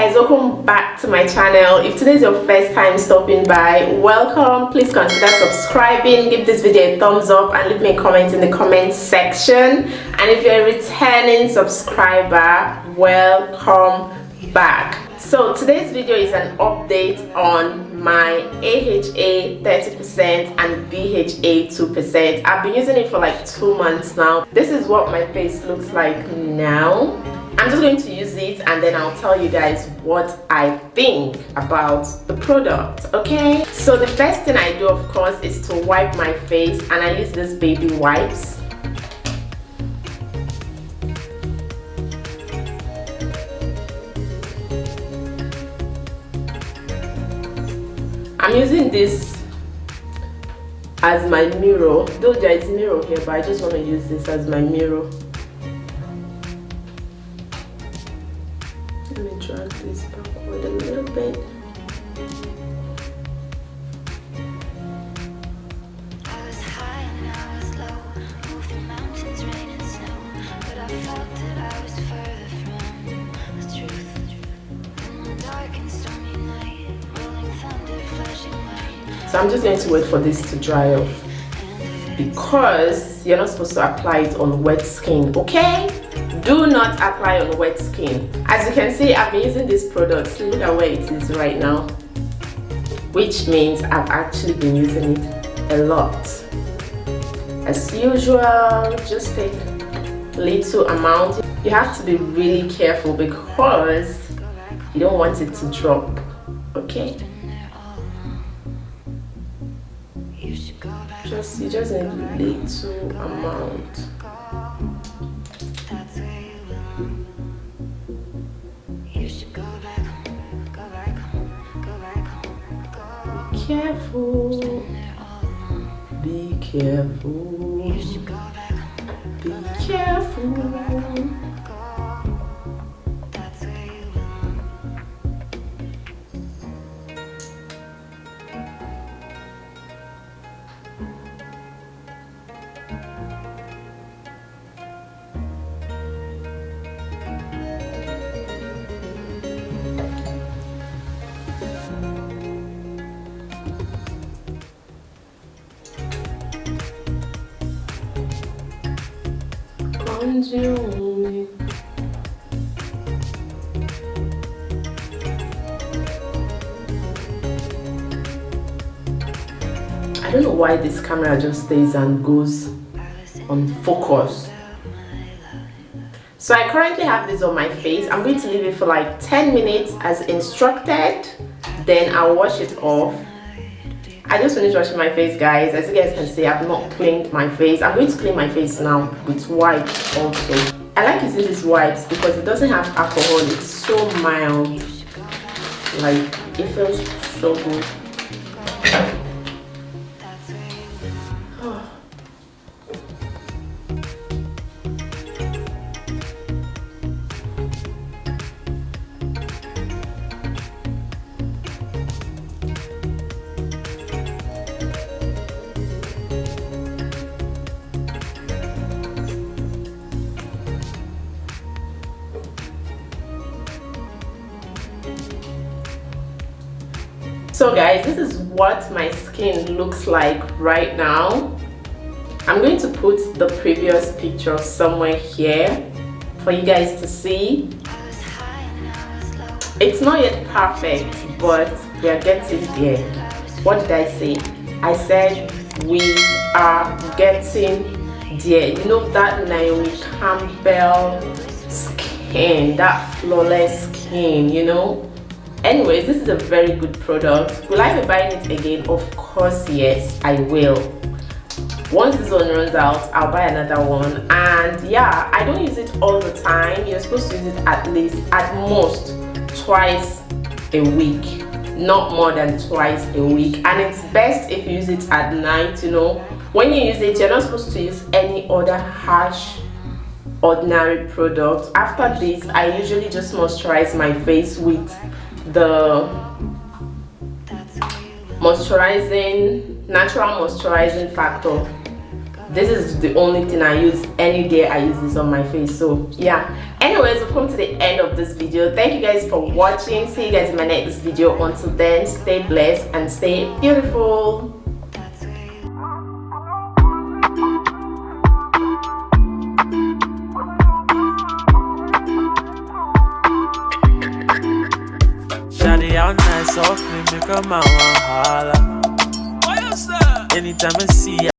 guys, welcome back to my channel. If today is your first time stopping by, welcome. Please consider subscribing, give this video a thumbs up and leave me a comment in the comment section. And if you're a returning subscriber, welcome back. So today's video is an update on my AHA 30% and BHA 2%. I've been using it for like 2 months now. This is what my face looks like now. I'm just going to use it and then I'll tell you guys what I think about the product, okay? So the first thing I do, of course, is to wipe my face, and I use this baby wipes. I'm using this as my mirror, though there is a mirror here, but I just want to use this as my mirror. Let me drag this backward a little bit. I was high and I was low, moved through mountains, rain and snow, but I felt that I was further from the truth. In one dark and stormy night, rolling thunder, flashing light. So I'm just going to wait for this to dry off, because you're not supposed to apply it on wet skin, okay? Do not apply on wet skin. As you can see, I've been using this product. Look at where it is right now, which means I've actually been using it a lot. As usual, just take little amount. You have to be really careful because you don't want it to drop, okay? You just need a little amount. Careful, be careful, be careful. I don't know why this camera just stays and goes on focus. So I currently have this on my face. I'm going to leave it for like 10 minutes as instructed, then I'll wash it off. I just finished washing my face, guys. As you guys can see, I've not cleaned my face. I'm going to clean my face now with wipes also. I like using these wipes because it doesn't have alcohol. It's so mild. Like, it feels so good. So guys, this is what my skin looks like right now. I'm going to put the previous picture somewhere here for you guys to see. It's not yet perfect, but we are getting there. What did I say? I said we are getting there. You know that Naomi Campbell skin, that flawless skin, you know? Anyways, this is a very good product. Will I be buying it again? Of course, yes, I will. Once this one runs out, I'll buy another one. And yeah, I don't use it all the time. You're supposed to use it at most twice a week, not more than twice a week. And it's best if you use it at night, you know. When you use it, you're not supposed to use any other harsh ordinary product. After this, I usually just moisturize my face with the natural moisturizing factor this is the only thing I use any day I use this on my face. So yeah, anyways, we've come to the end of this video. Thank you guys for watching. See you guys in my next video. Until then, stay blessed and stay beautiful. Shawty out nice, so make a man want holla. Anytime I see ya.